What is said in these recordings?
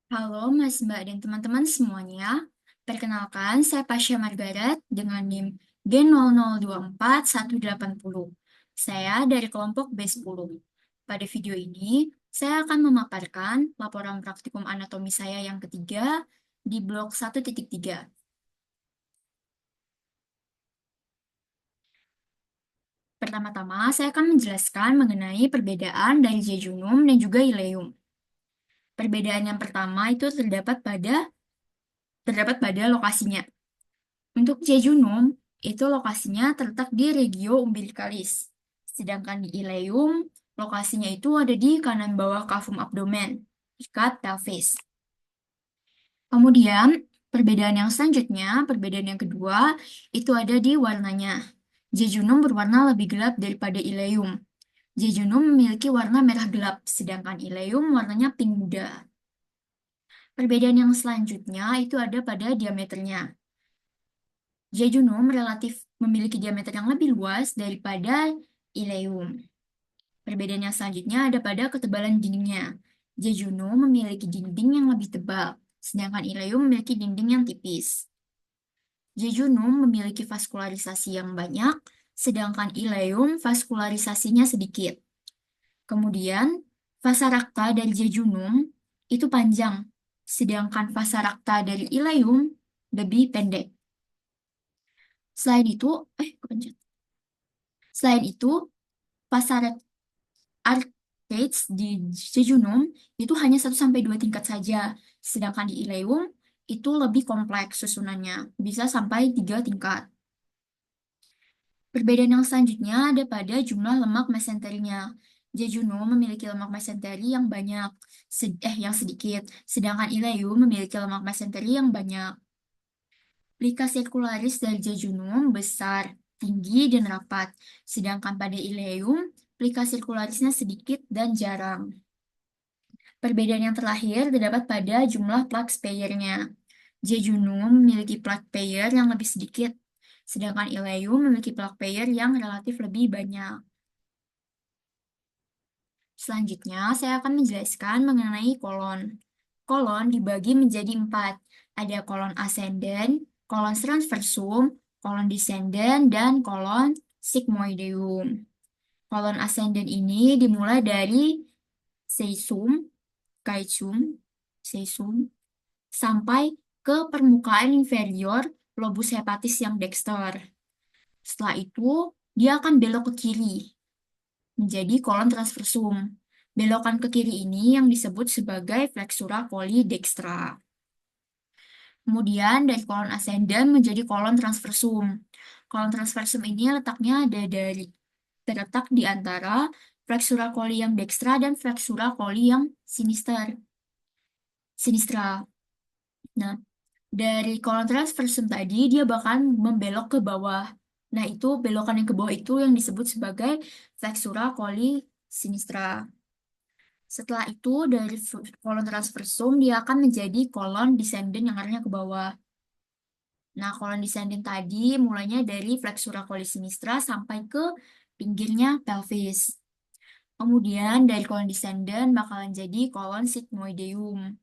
Halo Mas, Mbak, dan teman-teman semuanya. Perkenalkan, saya Pasha Margaret dengan NIM G0024-180. Saya dari kelompok B10. Pada video ini, saya akan memaparkan laporan praktikum anatomi saya yang ketiga di blok 1.3. Pertama-tama, saya akan menjelaskan mengenai perbedaan dari jejunum dan juga ileum. Perbedaan yang pertama itu terdapat pada lokasinya. Untuk jejunum, itu lokasinya terletak di regio umbilicalis. Sedangkan di ileum, lokasinya itu ada di kanan bawah kafum abdomen, ikat pelvis. Kemudian, perbedaan yang kedua, itu ada di warnanya. Jejunum berwarna lebih gelap daripada ileum. Jejunum memiliki warna merah gelap, sedangkan ileum warnanya pink muda. Perbedaan yang selanjutnya itu ada pada diameternya. Jejunum relatif memiliki diameter yang lebih luas daripada ileum. Perbedaan yang selanjutnya ada pada ketebalan dindingnya. Jejunum memiliki dinding yang lebih tebal, sedangkan ileum memiliki dinding yang tipis. Jejunum memiliki vaskularisasi yang banyak, sedangkan ileum vaskularisasinya sedikit. Kemudian, fasa rakta dari jejunum itu panjang, sedangkan fasa rakta dari ileum lebih pendek. Selain itu, kepencet. Selain itu, pasar arcades di jejunum itu hanya 1 sampai 2 tingkat saja, sedangkan di ileum itu lebih kompleks susunannya, bisa sampai 3 tingkat. Perbedaan yang selanjutnya ada pada jumlah lemak mesenterinya. Jejunum memiliki lemak mesenteri yang banyak, yang sedikit, sedangkan ileum memiliki lemak mesenteri yang banyak. Plika sirkularis dari jejunum besar, tinggi, dan rapat, sedangkan pada ileum, plika sirkularisnya sedikit dan jarang. Perbedaan yang terakhir terdapat pada jumlah plak speyernya. Jejunum memiliki plak pair yang lebih sedikit, sedangkan ileum memiliki plak pair yang relatif lebih banyak. Selanjutnya, saya akan menjelaskan mengenai kolon. Kolon dibagi menjadi 4. Ada kolon ascendent, kolon transversum, kolon descendent, dan kolon sigmoideum. Kolon ascendent ini dimulai dari caecum, caecum, caecum, sampai ke permukaan inferior lobus hepatis yang dexter. Setelah itu, dia akan belok ke kiri, menjadi kolon transversum. Belokan ke kiri ini yang disebut sebagai flexura coli dextra. Kemudian dari kolon ascendant menjadi kolon transversum. Kolon transversum ini terletak di antara flexura coli yang dextra dan flexura coli yang sinistra. Nah, dari kolon transversum tadi dia bahkan membelok ke bawah. Nah, itu belokan yang ke bawah itu yang disebut sebagai flexura coli sinistra. Setelah itu dari kolon transversum dia akan menjadi kolon descendant yang arahnya ke bawah. Nah, kolon descendant tadi mulainya dari flexura coli sinistra sampai ke pinggirnya pelvis. Kemudian dari kolon descendant bakalan jadi kolon sigmoideum.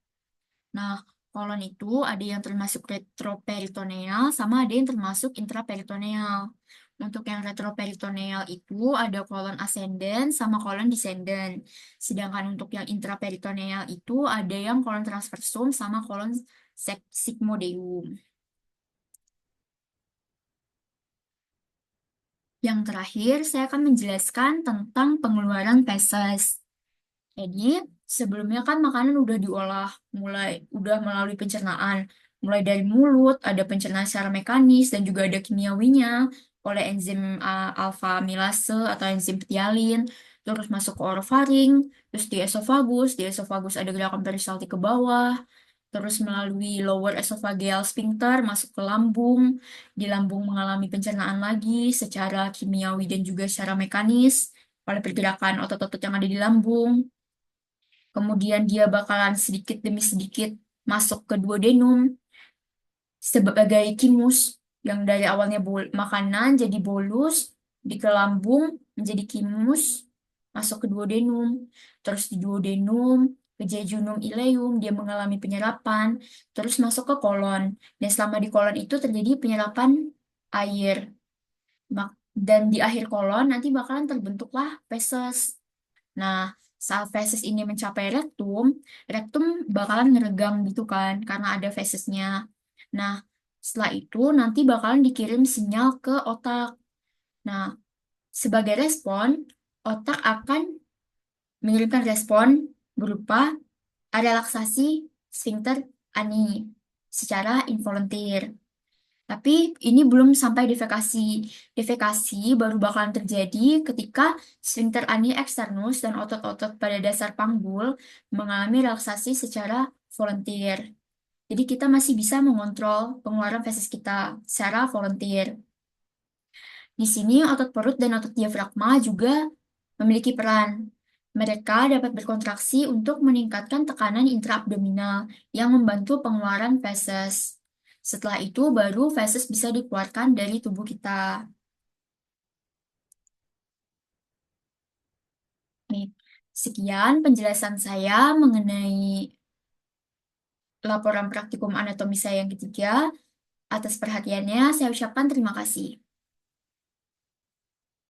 Nah, kolon itu ada yang termasuk retroperitoneal sama ada yang termasuk intraperitoneal. Untuk yang retroperitoneal itu ada kolon ascendant sama kolon descendant. Sedangkan untuk yang intraperitoneal itu ada yang kolon transversum sama kolon sigmoideum. Yang terakhir, saya akan menjelaskan tentang pengeluaran feses. Jadi, sebelumnya kan makanan udah diolah, udah melalui pencernaan. Mulai dari mulut, ada pencernaan secara mekanis, dan juga ada kimiawinya oleh enzim alfa amilase atau enzim ptialin, terus masuk ke orofaring, terus di esofagus ada gerakan peristaltik ke bawah, terus melalui lower esophageal sphincter masuk ke lambung, di lambung mengalami pencernaan lagi secara kimiawi dan juga secara mekanis oleh pergerakan otot-otot yang ada di lambung. Kemudian dia bakalan sedikit demi sedikit masuk ke duodenum sebagai kimus yang dari awalnya makanan jadi bolus di ke lambung menjadi kimus masuk ke duodenum. Terus di duodenum ke jejunum ileum, dia mengalami penyerapan, terus masuk ke kolon. Dan selama di kolon itu terjadi penyerapan air. Dan di akhir kolon nanti bakalan terbentuklah feses. Nah, saat feses ini mencapai rektum, rektum bakalan ngeregang gitu kan, karena ada fesesnya. Nah, setelah itu nanti bakalan dikirim sinyal ke otak. Nah, sebagai respon, otak akan mengirimkan respon berupa relaksasi sphincter ani secara involunteer. Tapi ini belum sampai defekasi. Defekasi baru bakalan terjadi ketika sphincter ani externus dan otot-otot pada dasar panggul mengalami relaksasi secara volunteer. Jadi kita masih bisa mengontrol pengeluaran feses kita secara volunteer. Di sini otot perut dan otot diafragma juga memiliki peran. Mereka dapat berkontraksi untuk meningkatkan tekanan intraabdominal yang membantu pengeluaran feses. Setelah itu baru feses bisa dikeluarkan dari tubuh kita. Nih, sekian penjelasan saya mengenai laporan praktikum anatomi saya yang ketiga. Atas perhatiannya, saya ucapkan terima kasih.